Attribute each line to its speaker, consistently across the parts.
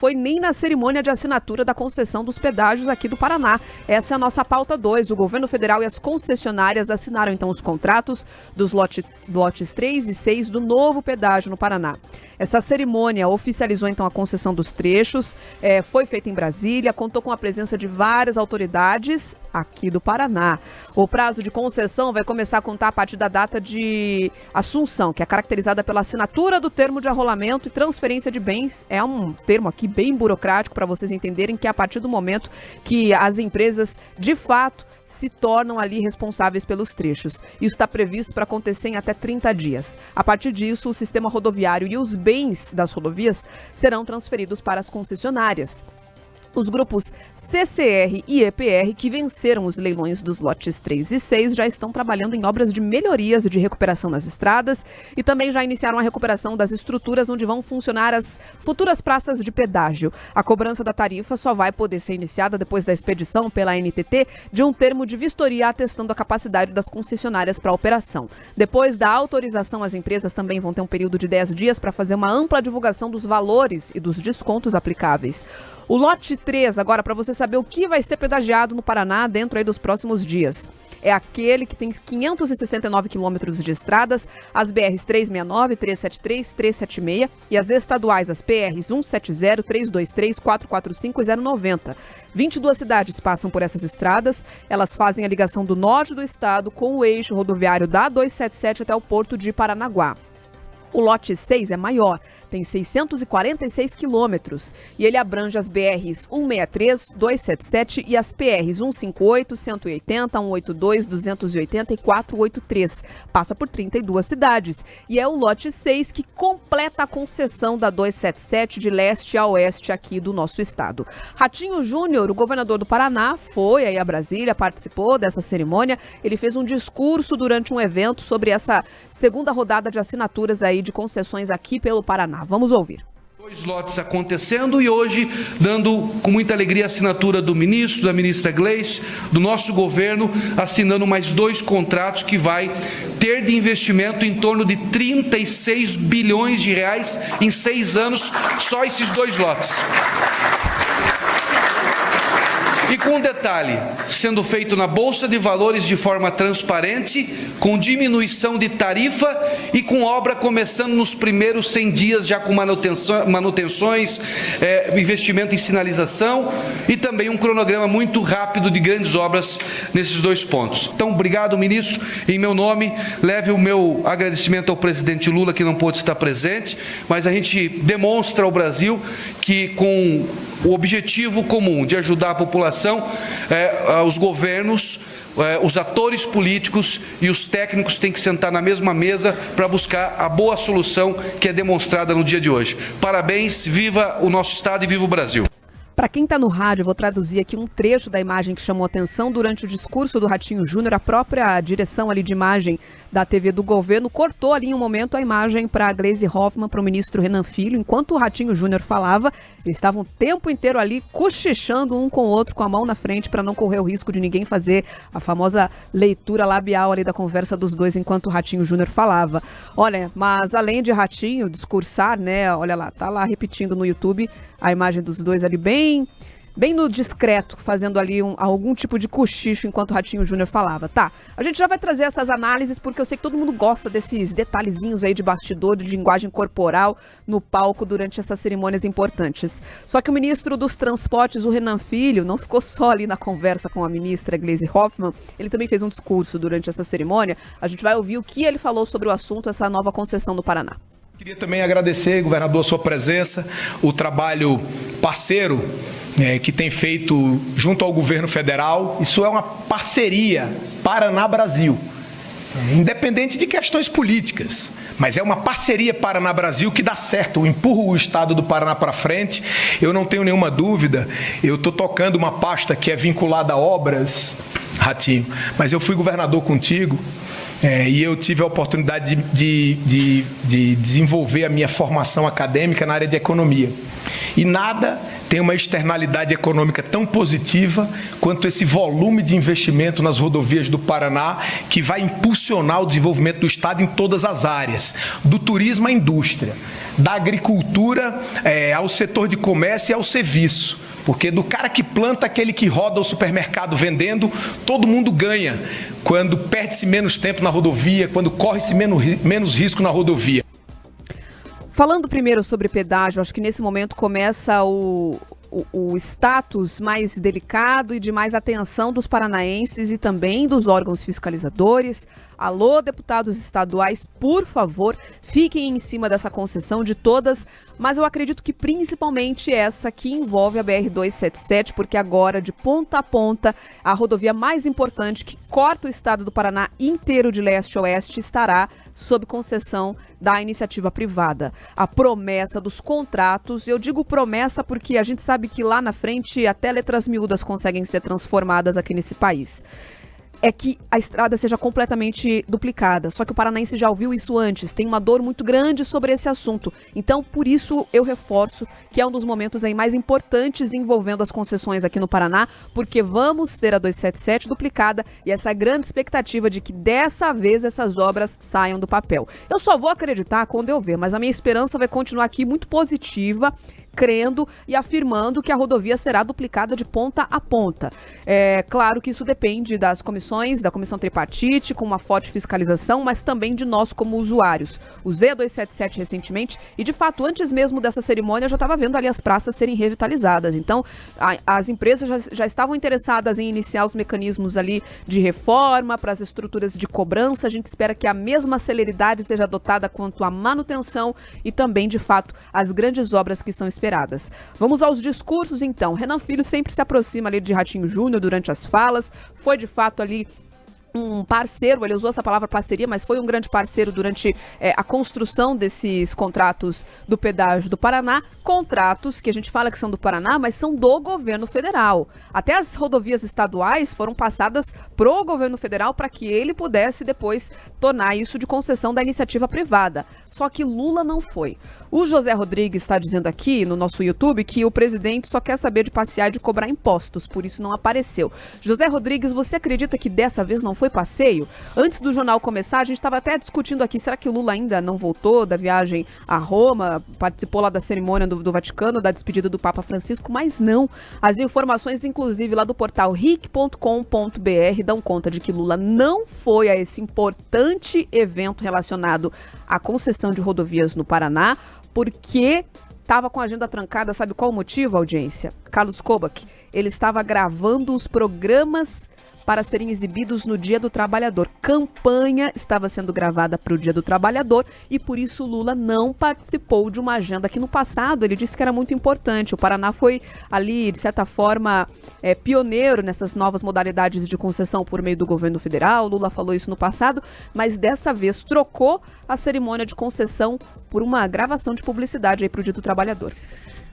Speaker 1: foi nem na cerimônia de assinatura da concessão dos pedágios aqui do Paraná. Essa é a nossa pauta 2. O governo federal e as concessionárias assinaram então os contratos dos lotes 3 e 6 do novo pedágio no Paraná. Essa cerimônia oficializou então a concessão dos trechos, foi feita em Brasília, contou com a presença de várias autoridades aqui do Paraná. O prazo de concessão vai começar a contar a partir da data de assunção, que é caracterizada pela assinatura do termo de arrolamento e transferência de bens. É um termo aqui bem burocrático para vocês entenderem que é a partir do momento que as empresas, de fato, se tornam ali responsáveis pelos trechos. Isso está previsto para acontecer em até 30 dias. A partir disso, o sistema rodoviário e os bens das rodovias serão transferidos para as concessionárias. Os grupos CCR e EPR, que venceram os leilões dos lotes 3 e 6, já estão trabalhando em obras de melhorias e de recuperação nas estradas e também já iniciaram a recuperação das estruturas onde vão funcionar as futuras praças de pedágio. A cobrança da tarifa só vai poder ser iniciada depois da expedição pela ANTT de um termo de vistoria atestando a capacidade das concessionárias para a operação. Depois da autorização, as empresas também vão ter um período de 10 dias para fazer uma ampla divulgação dos valores e dos descontos aplicáveis. O lote 3, agora, para você saber o que vai ser pedagiado no Paraná dentro aí dos próximos dias. É aquele que tem 569 quilômetros de estradas, as BRs 369, 373, 376 e as estaduais, as PRs 170, 323, 445 e 090. 22 cidades passam por essas estradas, elas fazem a ligação do norte do estado com o eixo rodoviário da 277 até o porto de Paranaguá. O lote 6 é maior, tem 646 quilômetros e ele abrange as BRs 163, 277 e as PRs 158, 180, 182, 280 e 483. Passa por 32 cidades e é o lote 6 que completa a concessão da 277 de leste a oeste aqui do nosso estado. Ratinho Júnior, o governador do Paraná, foi aí a Brasília, participou dessa cerimônia. Ele fez um discurso durante um evento sobre essa segunda rodada de assinaturas aí de concessões aqui pelo Paraná. Vamos ouvir.
Speaker 2: 2 lotes acontecendo e hoje dando com muita alegria a assinatura do ministro, da ministra Gleice, do nosso governo, assinando mais 2 contratos que vai ter de investimento em torno de 36 bilhões de reais em 6 anos, só esses 2 lotes. E com um detalhe, sendo feito na Bolsa de Valores de forma transparente, com diminuição de tarifa e com obra começando nos primeiros 100 dias, já com manutenções, investimento em sinalização e também um cronograma muito rápido de grandes obras nesses 2 pontos. Então, obrigado, ministro. Em meu nome, leve o meu agradecimento ao presidente Lula, que não pôde estar presente, mas a gente demonstra ao Brasil que com o objetivo comum de ajudar a população, os governos, os atores políticos e os técnicos têm que sentar na mesma mesa para buscar a boa solução que é demonstrada no dia de hoje. Parabéns, viva o nosso estado e viva o Brasil.
Speaker 1: Para quem está no rádio, eu vou traduzir aqui um trecho da imagem que chamou atenção durante o discurso do Ratinho Júnior. A própria direção ali de imagem da TV do governo cortou ali em um momento a imagem para a Gleisi Hoffmann, para o ministro Renan Filho. Enquanto o Ratinho Júnior falava, eles estavam o tempo inteiro ali cochichando um com o outro, com a mão na frente, para não correr o risco de ninguém fazer a famosa leitura labial ali da conversa dos dois enquanto o Ratinho Júnior falava. Olha, mas além de Ratinho discursar, né, olha lá, tá lá repetindo no YouTube a imagem dos dois ali bem no discreto, fazendo ali algum tipo de cochicho enquanto o Ratinho Júnior falava. Tá, a gente já vai trazer essas análises porque eu sei que todo mundo gosta desses detalhezinhos aí de bastidor, de linguagem corporal no palco durante essas cerimônias importantes. Só que o ministro dos Transportes, o Renan Filho, não ficou só ali na conversa com a ministra Gleisi Hoffmann, ele também fez um discurso durante essa cerimônia. A gente vai ouvir o que ele falou sobre o assunto, essa nova concessão do Paraná.
Speaker 3: Queria também agradecer, governador, a sua presença, o trabalho parceiro que tem feito junto ao governo federal. Isso é uma parceria Paraná-Brasil, independente de questões políticas, mas é uma parceria Paraná-Brasil que dá certo, empurra o estado do Paraná para frente. Eu não tenho nenhuma dúvida, eu estou tocando uma pasta que é vinculada a obras, Ratinho, mas eu fui governador contigo. E eu tive a oportunidade de desenvolver a minha formação acadêmica na área de economia. E nada tem uma externalidade econômica tão positiva quanto esse volume de investimento nas rodovias do Paraná, que vai impulsionar o desenvolvimento do Estado em todas as áreas, do turismo à indústria, da agricultura ao setor de comércio e ao serviço. Porque do cara que planta, aquele que roda o supermercado vendendo, todo mundo ganha quando perde-se menos tempo na rodovia, quando corre-se menos risco na rodovia.
Speaker 1: Falando primeiro sobre pedágio, acho que nesse momento começa o status mais delicado e de mais atenção dos paranaenses e também dos órgãos fiscalizadores. Alô, deputados estaduais, por favor, fiquem em cima dessa concessão de todas, mas eu acredito que principalmente essa que envolve a BR-277, porque agora, de ponta a ponta, a rodovia mais importante que corta o estado do Paraná inteiro de leste a oeste estará sob concessão da iniciativa privada. A promessa dos contratos, eu digo promessa porque a gente sabe que lá na frente até letras miúdas conseguem ser transformadas aqui nesse país, é que a estrada seja completamente duplicada. Só que o paranaense já ouviu isso antes, tem uma dor muito grande sobre esse assunto. Então, por isso, eu reforço que é um dos momentos aí mais importantes envolvendo as concessões aqui no Paraná, porque vamos ter a 277 duplicada e essa grande expectativa de que dessa vez essas obras saiam do papel. Eu só vou acreditar quando eu ver, mas a minha esperança vai continuar aqui muito positiva, crendo e afirmando que a rodovia será duplicada de ponta a ponta. É claro que isso depende das comissões, da comissão tripartite, com uma forte fiscalização, mas também de nós como usuários. Usei a 277 recentemente e, de fato, antes mesmo dessa cerimônia, eu já estava vendo ali as praças serem revitalizadas. Então, as empresas já estavam interessadas em iniciar os mecanismos ali de reforma para as estruturas de cobrança. A gente espera que a mesma celeridade seja adotada quanto à manutenção e também, de fato, as grandes obras que são esperadas. Vamos aos discursos, então. Renan Filho sempre se aproxima ali de Ratinho Júnior durante as falas, foi de fato ali um parceiro, ele usou essa palavra parceria, mas foi um grande parceiro durante a construção desses contratos do pedágio do Paraná, contratos que a gente fala que são do Paraná, mas são do governo federal. Até as rodovias estaduais foram passadas pro governo federal para que ele pudesse depois tornar isso de concessão da iniciativa privada. Só que Lula não foi. O José Rodrigues está dizendo aqui no nosso YouTube que o presidente só quer saber de passear e de cobrar impostos, por isso não apareceu. José Rodrigues, você acredita que dessa vez não foi passeio? Antes do jornal começar, a gente estava até discutindo aqui, será que o Lula ainda não voltou da viagem a Roma, participou lá da cerimônia do Vaticano, da despedida do Papa Francisco, mas não. As informações, inclusive, lá do portal ric.com.br dão conta de que Lula não foi a esse importante evento relacionado à concessão de rodovias no Paraná, porque estava com a agenda trancada. Sabe qual o motivo, audiência? Carlos Kobach, ele estava gravando os programas para serem exibidos no Dia do Trabalhador. Campanha estava sendo gravada para o Dia do Trabalhador e por isso Lula não participou de uma agenda que no passado ele disse que era muito importante. O Paraná foi ali, de certa forma, pioneiro nessas novas modalidades de concessão por meio do governo federal. Lula falou isso no passado, mas dessa vez trocou a cerimônia de concessão por uma gravação de publicidade aí para o Dia do Trabalhador.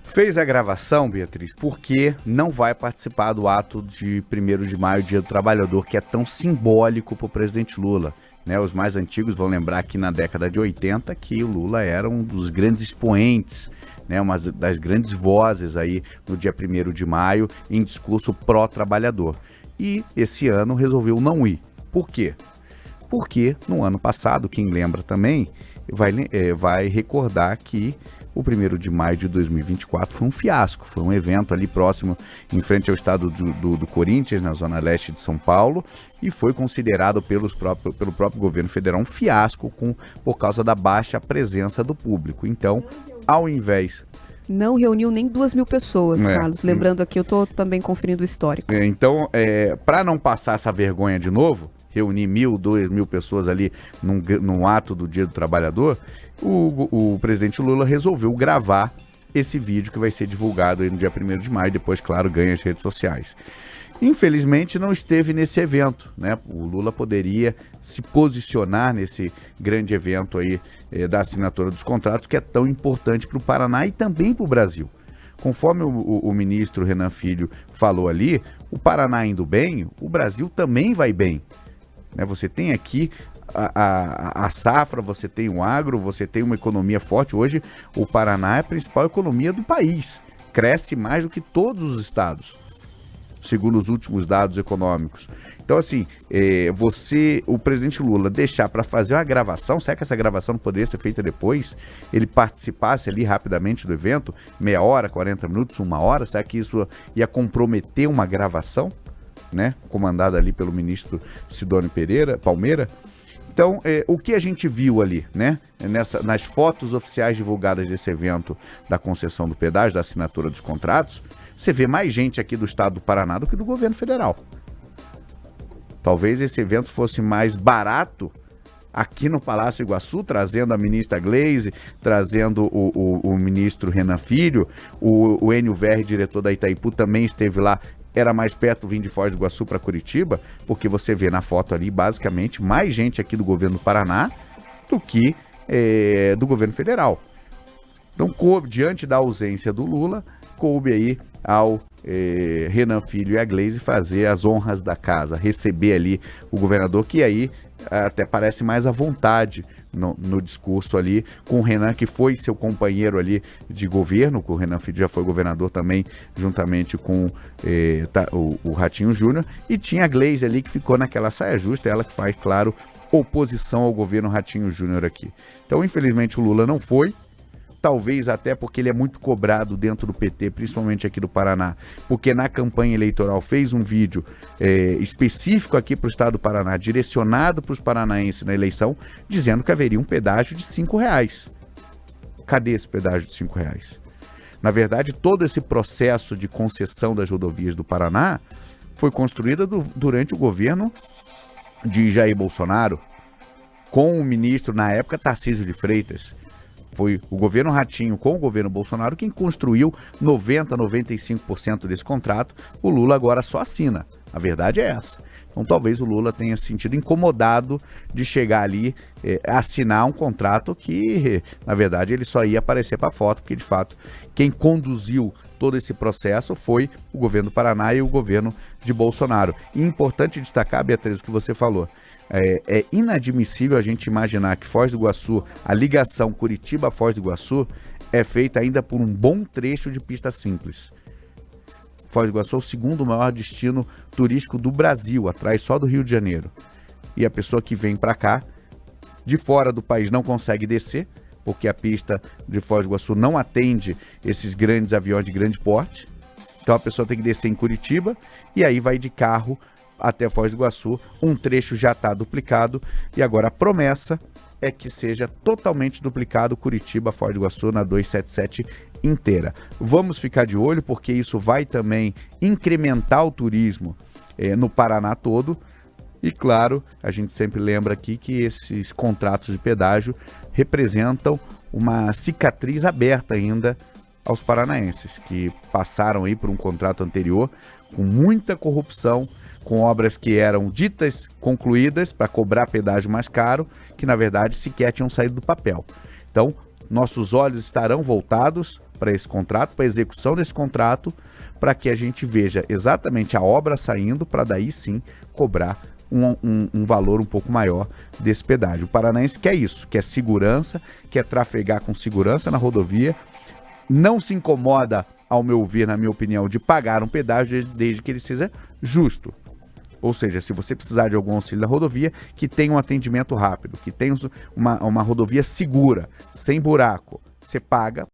Speaker 4: Fez a gravação, Beatriz, porque não vai participar do ato de 1º de maio, Dia do Trabalhador, que é tão simbólico para o presidente Lula. Né? Os mais antigos vão lembrar que na década de 80 que o Lula era um dos grandes expoentes, né? Uma das grandes vozes aí no dia 1º de maio em discurso pró-trabalhador. E esse ano resolveu não ir. Por quê? Porque no ano passado, quem lembra também, vai recordar que o 1º de maio de 2024 foi um fiasco, foi um evento ali próximo, em frente ao estado do Corinthians, na zona leste de São Paulo, e foi considerado pelo próprio governo federal um fiasco por causa da baixa presença do público. Então, ao invés...
Speaker 1: Não reuniu nem 2.000 pessoas, Carlos. Lembrando aqui, eu estou também conferindo o histórico.
Speaker 4: Então, para não passar essa vergonha de novo, reunir 1.000, 2.000 pessoas ali num ato do Dia do Trabalhador, o presidente Lula resolveu gravar esse vídeo que vai ser divulgado aí no dia 1º de maio, depois, claro, ganha as redes sociais. Infelizmente não esteve nesse evento, né? O Lula poderia se posicionar nesse grande evento aí da assinatura dos contratos, que é tão importante para o Paraná e também para o Brasil. Conforme o ministro Renan Filho falou ali, o Paraná indo bem, o Brasil também vai bem. Né? Você tem aqui a safra, você tem o agro, você tem uma economia forte. Hoje o Paraná é a principal economia do país, cresce mais do que todos os estados, segundo os últimos dados econômicos. Então, assim, o presidente Lula deixar para fazer uma gravação, será que essa gravação não poderia ser feita depois? Ele participasse ali rapidamente do evento, meia hora, 40 minutos, 1 hora, será que isso ia comprometer uma gravação, né? Comandada ali pelo ministro Sidônio Palmeira? Então, o que a gente viu ali, né? Nas fotos oficiais divulgadas desse evento da concessão do pedágio, da assinatura dos contratos, você vê mais gente aqui do estado do Paraná do que do governo federal. Talvez esse evento fosse mais barato aqui no Palácio Iguaçu, trazendo a ministra Gleisi, trazendo o ministro Renan Filho, o Enio Verri, diretor da Itaipu, também esteve lá. Era mais perto vir de Foz do Iguaçu para Curitiba, porque você vê na foto ali, basicamente, mais gente aqui do governo do Paraná do que do governo federal. Então, diante da ausência do Lula, coube aí ao Renan Filho e a Gleisi fazer as honras da casa, receber ali o governador, que aí até parece mais à vontade no discurso ali, com o Renan, que foi seu companheiro ali de governo, o Renan Filho já foi governador também, juntamente com o Ratinho Júnior, e tinha a Gleisi ali que ficou naquela saia justa, ela que faz, claro, oposição ao governo Ratinho Júnior aqui. Então, infelizmente, o Lula não foi, talvez até porque ele é muito cobrado dentro do PT, principalmente aqui do Paraná, porque na campanha eleitoral fez um vídeo específico aqui para o estado do Paraná, direcionado para os paranaenses na eleição, dizendo que haveria um pedágio de R$5. Cadê esse pedágio de R$5? Na verdade, todo esse processo de concessão das rodovias do Paraná foi construído durante o governo de Jair Bolsonaro, com o ministro, na época, Tarcísio de Freitas. Foi o governo Ratinho com o governo Bolsonaro quem construiu 90%, 95% desse contrato. O Lula agora só assina. A verdade é essa. Então talvez o Lula tenha se sentido incomodado de chegar ali, assinar um contrato que, na verdade, ele só ia aparecer para foto, porque de fato quem conduziu todo esse processo foi o governo do Paraná e o governo de Bolsonaro. E é importante destacar, Beatriz, o que você falou. É inadmissível a gente imaginar que Foz do Iguaçu, a ligação Curitiba-Foz do Iguaçu, é feita ainda por um bom trecho de pista simples. Foz do Iguaçu é o segundo maior destino turístico do Brasil, atrás só do Rio de Janeiro. E a pessoa que vem para cá, de fora do país, não consegue descer, porque a pista de Foz do Iguaçu não atende esses grandes aviões de grande porte. Então a pessoa tem que descer em Curitiba e aí vai de carro até Foz do Iguaçu, um trecho já está duplicado e agora a promessa é que seja totalmente duplicado Curitiba-Foz do Iguaçu na 277 inteira. Vamos ficar de olho porque isso vai também incrementar o turismo no Paraná todo e claro, a gente sempre lembra aqui que esses contratos de pedágio representam uma cicatriz aberta ainda aos paranaenses que passaram aí por um contrato anterior com muita corrupção, com obras que eram ditas concluídas para cobrar pedágio mais caro, que na verdade sequer tinham saído do papel. Então, nossos olhos estarão voltados para esse contrato, para a execução desse contrato, para que a gente veja exatamente a obra saindo, para daí sim cobrar um valor um pouco maior desse pedágio. O paranaense quer isso, quer segurança, quer trafegar com segurança na rodovia, não se incomoda, ao meu ver, na minha opinião, de pagar um pedágio desde que ele seja justo. Ou seja, se você precisar de algum auxílio da rodovia, que tenha um atendimento rápido, que tenha uma rodovia segura, sem buraco, você paga